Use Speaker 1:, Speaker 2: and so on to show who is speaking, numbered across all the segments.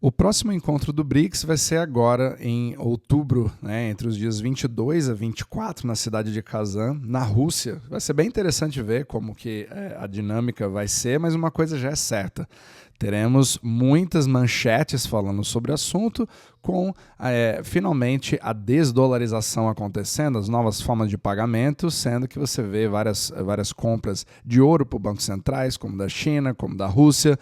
Speaker 1: O próximo encontro do BRICS vai ser agora em outubro, né, entre os dias 22 a 24, na cidade de Kazan, na Rússia. Vai ser bem interessante ver como que a dinâmica vai ser, mas uma coisa já é certa. Teremos muitas manchetes falando sobre o assunto, com finalmente a desdolarização acontecendo, as novas formas de pagamento, sendo que você vê várias compras de ouro por bancos centrais, como da China, como da Rússia.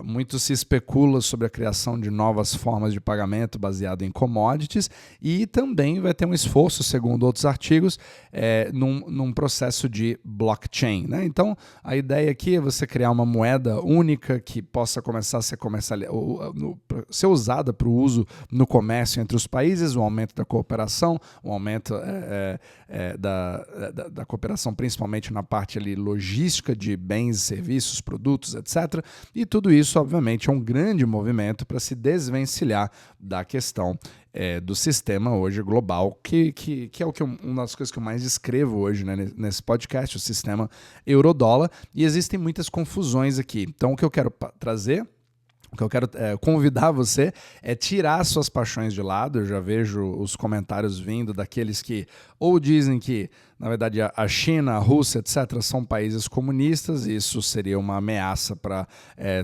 Speaker 1: Muito se especula sobre a criação de novas formas de pagamento baseado em commodities, e também vai ter um esforço, segundo outros artigos, num processo de blockchain, né? Então, a ideia aqui é você criar uma moeda única que possa começar a ser usada para o uso no comércio entre os países, o aumento da cooperação, o aumento da cooperação principalmente na parte ali logística de bens, serviços, produtos, etc. E tudo isso, obviamente, é um grande movimento para se desvencilhar da questão do sistema hoje global, que é uma das coisas que eu mais escrevo hoje, né, nesse podcast, o sistema euro-dólar, e existem muitas confusões aqui. Então, o que eu quero trazer, o que eu quero convidar você é tirar suas paixões de lado. Eu já vejo os comentários vindo daqueles que ou dizem que, na verdade, a China, a Rússia, etc., são países comunistas, e isso seria uma ameaça para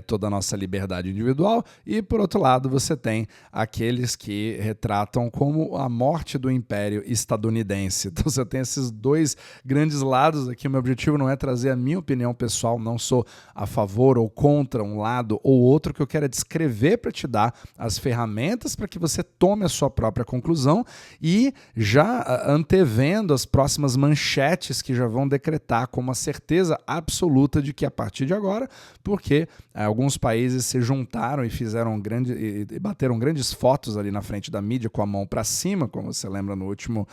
Speaker 1: toda a nossa liberdade individual. E, por outro lado, você tem aqueles que retratam como a morte do Império Estadunidense. Então, você tem esses dois grandes lados aqui. O meu objetivo não é trazer a minha opinião pessoal, não sou a favor ou contra um lado ou outro. O que eu quero é descrever para te dar as ferramentas para que você tome a sua própria conclusão, e já antevendo as próximas manchetes que já vão decretar com uma certeza absoluta de que a partir de agora, porque alguns países se juntaram e fizeram e bateram grandes fotos ali na frente da mídia com a mão para cima, como você lembra no último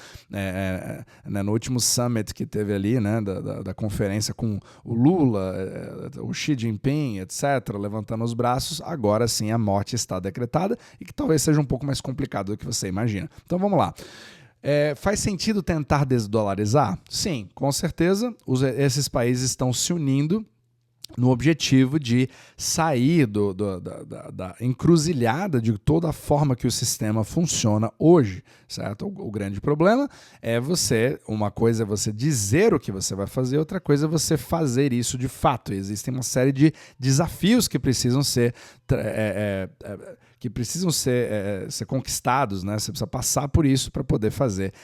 Speaker 1: summit que teve ali, né, da conferência com o Lula, o Xi Jinping, etc., levantando os braços. Agora sim a morte está decretada, e que talvez seja um pouco mais complicado do que você imagina. Então vamos lá. Faz sentido tentar desdolarizar? Sim, com certeza. Esses países estão se unindo no objetivo de sair da encruzilhada de toda a forma que o sistema funciona hoje, certo? O grande problema é uma coisa é você dizer o que você vai fazer, outra coisa é você fazer isso de fato. Existem uma série de desafios que precisam ser ser conquistados, né? Você precisa passar por isso para poder fazer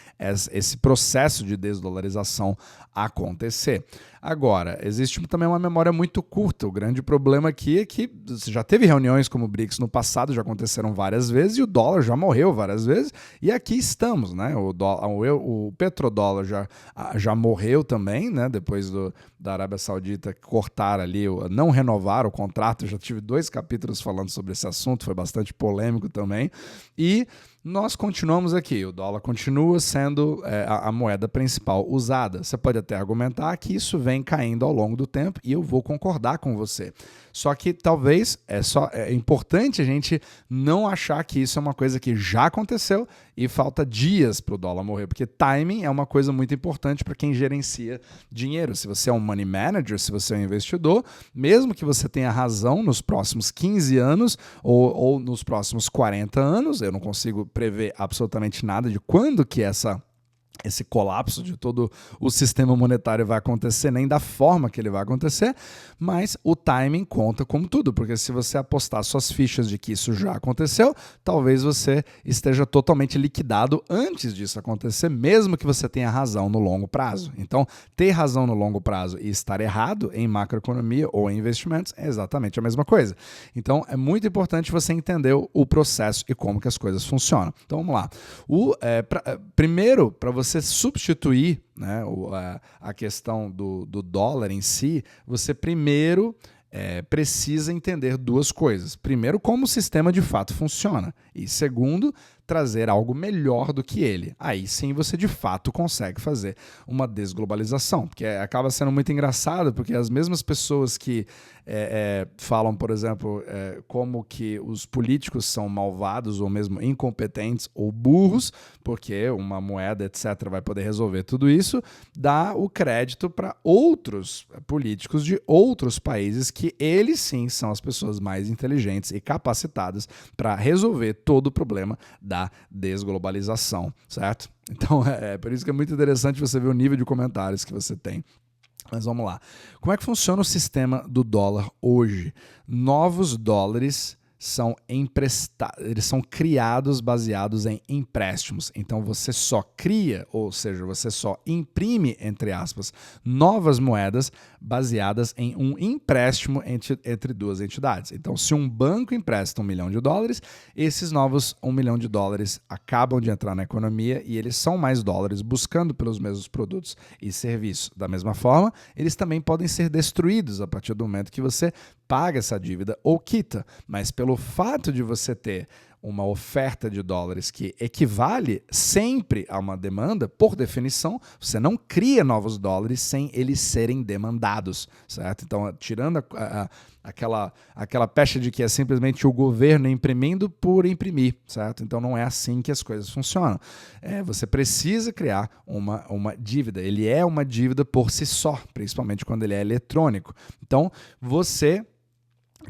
Speaker 1: esse processo de desdolarização acontecer. Agora, existe também uma memória muito curta. O grande problema aqui é que já teve reuniões como o BRICS no passado, já aconteceram várias vezes, e o dólar já morreu várias vezes, e aqui estamos, né? O petrodólar já morreu também, né? Depois da Arábia Saudita cortar ali, não renovar o contrato. Eu já tive 2 capítulos falando sobre esse assunto, foi bastante polêmico também, e nós continuamos aqui, o dólar continua sendo a moeda principal usada. Você pode até argumentar que isso vem caindo ao longo do tempo, e eu vou concordar com você. Só que talvez é importante a gente não achar que isso é uma coisa que já aconteceu e falta dias para o dólar morrer, porque timing é uma coisa muito importante para quem gerencia dinheiro. Se você é um money manager, se você é um investidor, mesmo que você tenha razão nos próximos 15 anos ou nos próximos 40 anos, eu não consigo prever absolutamente nada de quando que esse colapso de todo o sistema monetário vai acontecer, nem da forma que ele vai acontecer, mas o timing conta como tudo, porque se você apostar suas fichas de que isso já aconteceu, talvez você esteja totalmente liquidado antes disso acontecer, mesmo que você tenha razão no longo prazo. Então, ter razão no longo prazo e estar errado em macroeconomia ou em investimentos é exatamente a mesma coisa. Então, é muito importante você entender o processo e como que as coisas funcionam. Então, vamos lá. Primeiro, para você substituir, né, a questão do dólar em si, você primeiro precisa entender 2 coisas. Primeiro, como o sistema de fato funciona. E segundo, trazer algo melhor do que ele. Aí sim você de fato consegue fazer uma desglobalização, porque acaba sendo muito engraçado, porque as mesmas pessoas que falam, por exemplo, como que os políticos são malvados ou mesmo incompetentes ou burros, porque uma moeda, etc., vai poder resolver tudo isso, dá o crédito para outros políticos de outros países que eles sim são as pessoas mais inteligentes e capacitadas para resolver todo o problema da desglobalização, certo? Então é por isso que é muito interessante você ver o nível de comentários que você tem. Mas vamos lá. Como é que funciona o sistema do dólar hoje? Novos dólares são eles são criados baseados em empréstimos. Então você só cria, ou seja, você só imprime, entre aspas, novas moedas baseadas em um empréstimo entre duas entidades. Então, se um banco empresta $1 milhão, esses novos $1 milhão acabam de entrar na economia e eles são mais dólares buscando pelos mesmos produtos e serviços. Da mesma forma, eles também podem ser destruídos a partir do momento que você paga essa dívida ou quita, mas pelo fato de você ter uma oferta de dólares que equivale sempre a uma demanda, por definição, você não cria novos dólares sem eles serem demandados, certo? Então, tirando aquela pecha de que é simplesmente o governo imprimindo por imprimir, certo? Então, não é assim que as coisas funcionam. Você precisa criar uma dívida. Ele é uma dívida por si só, principalmente quando ele é eletrônico. Então, você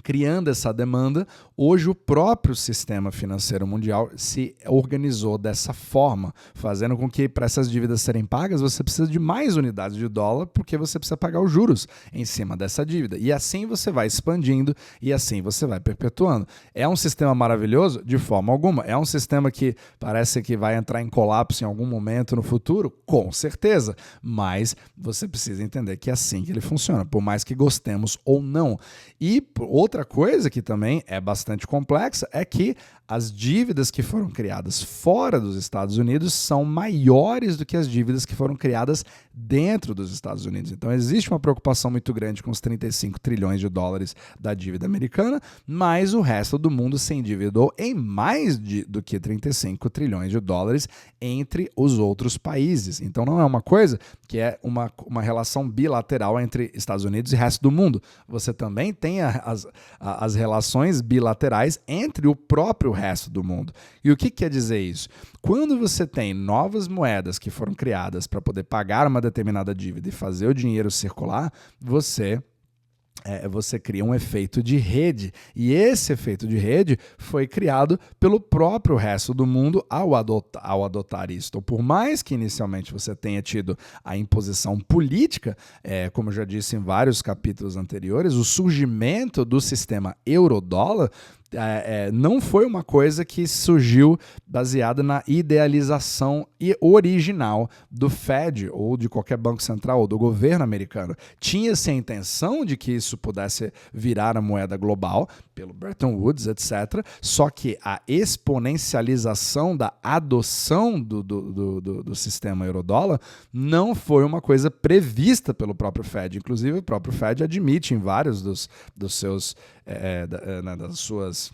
Speaker 1: criando essa demanda, hoje o próprio sistema financeiro mundial se organizou dessa forma, fazendo com que para essas dívidas serem pagas, você precisa de mais unidades de dólar, porque você precisa pagar os juros em cima dessa dívida. E assim você vai expandindo e assim você vai perpetuando. É um sistema maravilhoso? De forma alguma. É um sistema que parece que vai entrar em colapso em algum momento no futuro? Com certeza. Mas você precisa entender que é assim que ele funciona, por mais que gostemos ou não. E outra coisa que também é bastante complexa é que as dívidas que foram criadas fora dos Estados Unidos são maiores do que as dívidas que foram criadas dentro dos Estados Unidos. Então existe uma preocupação muito grande com os 35 trilhões de dólares da dívida americana, mas o resto do mundo se endividou em mais do que 35 trilhões de dólares entre os outros países. Então não é uma coisa que é uma relação bilateral entre Estados Unidos e resto do mundo. Você também tem as relações bilaterais entre o próprio resto do mundo. E o que quer dizer isso? Quando você tem novas moedas que foram criadas para poder pagar uma determinada dívida e fazer o dinheiro circular, você cria um efeito de rede. E esse efeito de rede foi criado pelo próprio resto do mundo ao adotar isso. Então, por mais que inicialmente você tenha tido a imposição política, como eu já disse em vários capítulos anteriores, o surgimento do sistema euro-dólar não foi uma coisa que surgiu baseada na idealização original do Fed ou de qualquer banco central ou do governo americano. Tinha-se a intenção de que isso pudesse virar a moeda global pelo Bretton Woods, etc. Só que a exponencialização da adoção do sistema euro-dólar não foi uma coisa prevista pelo próprio Fed. Inclusive, o próprio Fed admite em vários dos seus das suas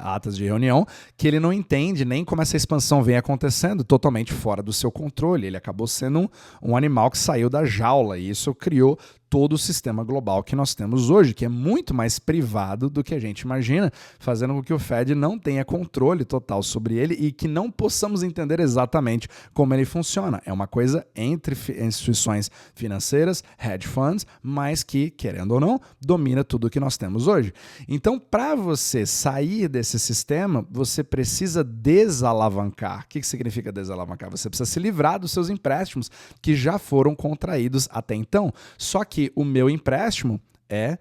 Speaker 1: atas de reunião, que ele não entende nem como essa expansão vem acontecendo, totalmente fora do seu controle. Ele acabou sendo um animal que saiu da jaula, e isso criou todo o sistema global que nós temos hoje, que é muito mais privado do que a gente imagina, fazendo com que o Fed não tenha controle total sobre ele e que não possamos entender exatamente como ele funciona. É uma coisa entre instituições financeiras, hedge funds, mas que, querendo ou não, domina tudo o que nós temos hoje. Então, para você sair desse sistema, você precisa desalavancar. O que significa desalavancar? Você precisa se livrar dos seus empréstimos que já foram contraídos até então. Só que o meu empréstimo é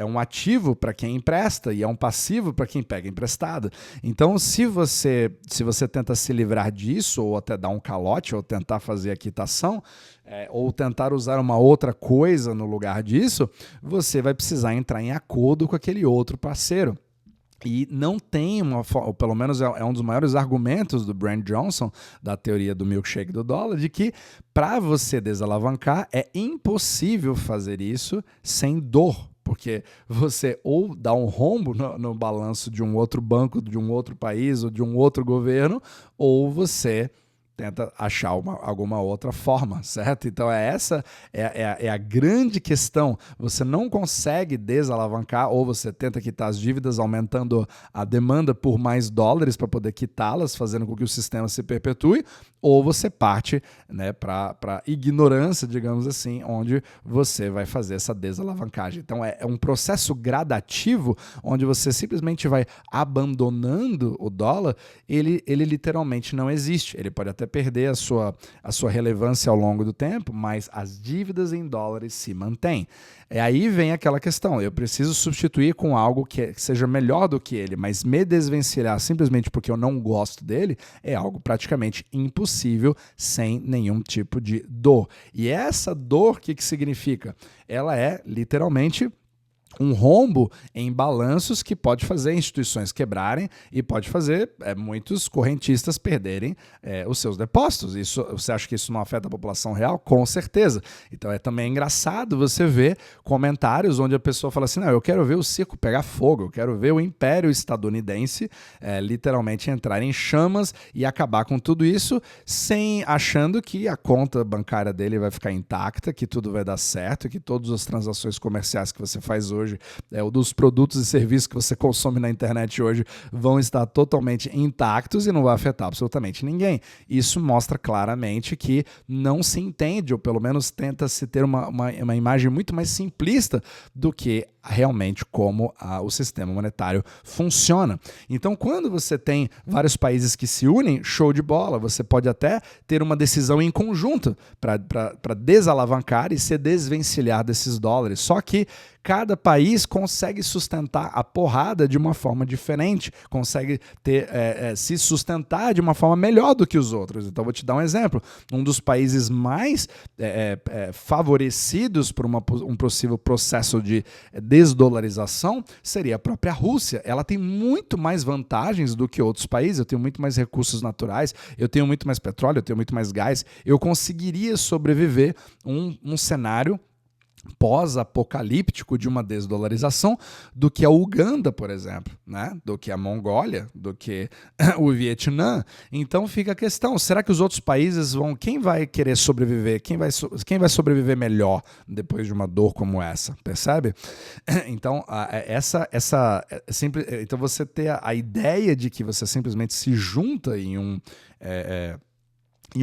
Speaker 1: um ativo para quem empresta e é um passivo para quem pega emprestado. Então, se você tenta se livrar disso, ou até dar um calote, ou tentar fazer a quitação, ou tentar usar uma outra coisa no lugar disso, você vai precisar entrar em acordo com aquele outro parceiro. E não tem ou pelo menos é um dos maiores argumentos do Brent Johnson, da teoria do milkshake do dólar, de que para você desalavancar é impossível fazer isso sem dor. porque você ou dá um rombo no balanço de um outro banco, de um outro país ou de um outro governo, ou você tenta achar alguma outra forma, certo? Então essa é a grande questão. Você não consegue desalavancar, ou você tenta quitar as dívidas aumentando a demanda por mais dólares para poder quitá-las, fazendo com que o sistema se perpetue, ou você parte, né, para ignorância, digamos assim, onde você vai fazer essa desalavancagem. Então é um processo gradativo, onde você simplesmente vai abandonando o dólar. Ele literalmente não existe. Ele pode até perder a sua relevância ao longo do tempo, mas as dívidas em dólares se mantêm. Aí vem aquela questão, eu preciso substituir com algo que seja melhor do que ele, mas me desvencilhar simplesmente porque eu não gosto dele é algo praticamente impossível sem nenhum tipo de dor. E essa dor, o que significa? Ela é literalmente um rombo em balanços que pode fazer instituições quebrarem e pode fazer muitos correntistas perderem os seus depósitos. Você acha que isso não afeta a população real? Com certeza. Então é também engraçado você ver comentários onde a pessoa fala assim, não, eu quero ver o circo pegar fogo, eu quero ver o império estadunidense literalmente entrar em chamas e acabar com tudo isso, achando que a conta bancária dele vai ficar intacta, que tudo vai dar certo, que todas as transações comerciais que você faz hoje, dos produtos e serviços que você consome na internet hoje vão estar totalmente intactos e não vai afetar absolutamente ninguém. Isso mostra claramente que não se entende, ou pelo menos tenta-se ter uma imagem muito mais simplista do que realmente como o sistema monetário funciona. Então, quando você tem vários países que se unem, show de bola, você pode até ter uma decisão em conjunto para desalavancar e se desvencilhar desses dólares. Só que cada país consegue sustentar a porrada de uma forma diferente, consegue se sustentar de uma forma melhor do que os outros. Então, vou te dar um exemplo. Um dos países mais favorecidos por um possível processo de desdolarização seria a própria Rússia. Ela tem muito mais vantagens do que outros países. Eu tenho muito mais recursos naturais, eu tenho muito mais petróleo, eu tenho muito mais gás. Eu conseguiria sobreviver um cenário pós-apocalíptico de uma desdolarização do que a Uganda, por exemplo, né? Do que a Mongólia, do que o Vietnã. Então fica a questão, será que os outros países quem vai querer sobreviver? Quem vai sobreviver melhor depois de uma dor como essa? Percebe? Então, então você ter a ideia de que você simplesmente se junta em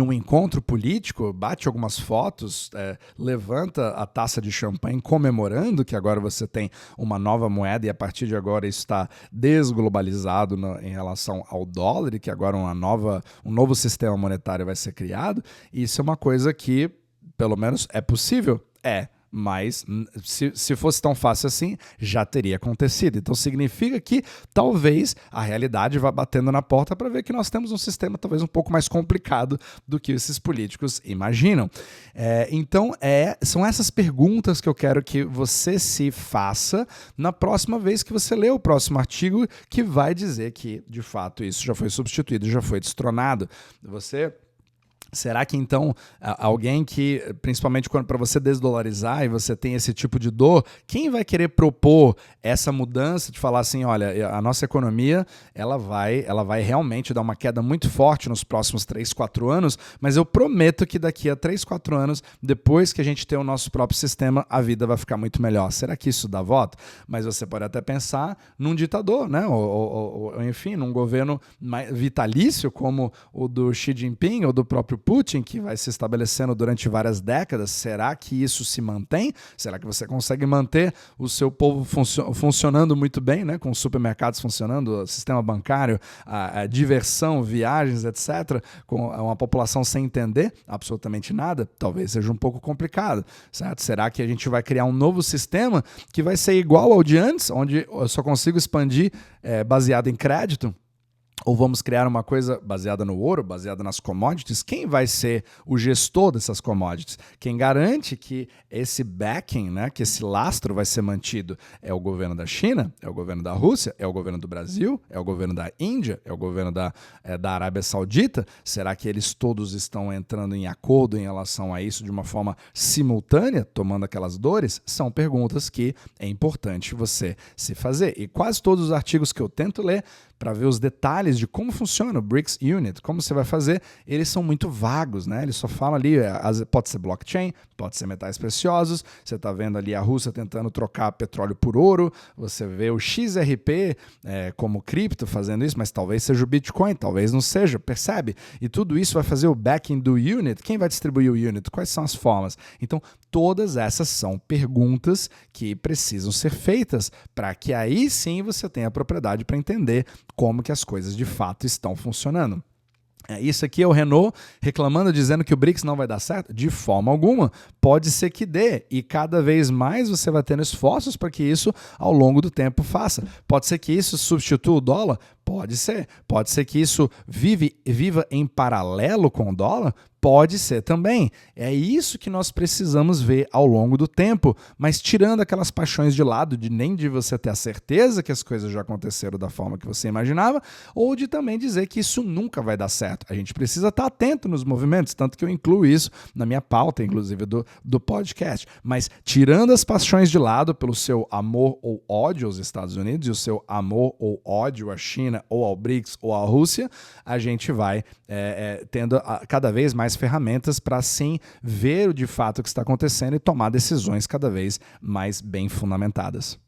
Speaker 1: um encontro político, bate algumas fotos, levanta a taça de champanhe comemorando que agora você tem uma nova moeda e a partir de agora isso está desglobalizado em relação ao dólar e que agora um novo sistema monetário vai ser criado. Isso é uma coisa que, pelo menos, é possível. Mas se fosse tão fácil assim, já teria acontecido. Então significa que talvez a realidade vá batendo na porta para ver que nós temos um sistema talvez um pouco mais complicado do que esses políticos imaginam. Então são essas perguntas que eu quero que você se faça na próxima vez que você lê o próximo artigo que vai dizer que, de fato, isso já foi substituído, já foi destronado. Será que então alguém que, principalmente para você desdolarizar e você tem esse tipo de dor, quem vai querer propor essa mudança de falar assim, olha, a nossa economia ela vai realmente dar uma queda muito forte nos próximos 3, 4 anos, mas eu prometo que daqui a 3, 4 anos, depois que a gente ter o nosso próprio sistema, a vida vai ficar muito melhor. Será que isso dá voto? Mas você pode até pensar num ditador, né? ou enfim, num governo vitalício como o do Xi Jinping ou do próprio Putin, que vai se estabelecendo durante várias décadas. Será que isso se mantém? Será que você consegue manter o seu povo funcionando muito bem, né? Com supermercados funcionando, o sistema bancário, a diversão, viagens, etc., com uma população sem entender absolutamente nada? Talvez seja um pouco complicado, certo? Será que a gente vai criar um novo sistema que vai ser igual ao de antes, onde eu só consigo expandir baseado em crédito? ou vamos criar uma coisa baseada no ouro, baseada nas commodities, quem vai ser o gestor dessas commodities? Quem garante que esse backing, né, que esse lastro vai ser mantido é o governo da China, é o governo da Rússia, é o governo do Brasil, é o governo da Índia, é o governo da Arábia Saudita? Será que eles todos estão entrando em acordo em relação a isso de uma forma simultânea, tomando aquelas dores? São perguntas que é importante você se fazer. E quase todos os artigos que eu tento ler para ver os detalhes de como funciona o BRICS Unit, como você vai fazer, eles são muito vagos, né? Eles só falam ali, pode ser blockchain, pode ser metais preciosos, você está vendo ali a Rússia tentando trocar petróleo por ouro, você vê o XRP como cripto fazendo isso, mas talvez seja o Bitcoin, talvez não seja, percebe? E tudo isso vai fazer o backing do Unit. Quem vai distribuir o Unit? Quais são as formas? Então, todas essas são perguntas que precisam ser feitas para que aí sim você tenha a propriedade para entender como que as coisas de fato estão funcionando. Isso aqui é o Renault reclamando, dizendo que o BRICS não vai dar certo? De forma alguma. Pode ser que dê, e cada vez mais você vai tendo esforços para que isso ao longo do tempo faça. Pode ser que isso substitua o dólar? Pode ser. Pode ser que isso viva em paralelo com o dólar? Pode ser também. É isso que nós precisamos ver ao longo do tempo, mas tirando aquelas paixões de lado, nem de você ter a certeza que as coisas já aconteceram da forma que você imaginava, ou de também dizer que isso nunca vai dar certo. A gente precisa estar atento nos movimentos, tanto que eu incluo isso na minha pauta, inclusive, do podcast. Mas tirando as paixões de lado pelo seu amor ou ódio aos Estados Unidos e o seu amor ou ódio à China ou ao BRICS ou à Rússia, a gente vai tendo cada vez mais ferramentas para sim ver de fato o que está acontecendo e tomar decisões cada vez mais bem fundamentadas.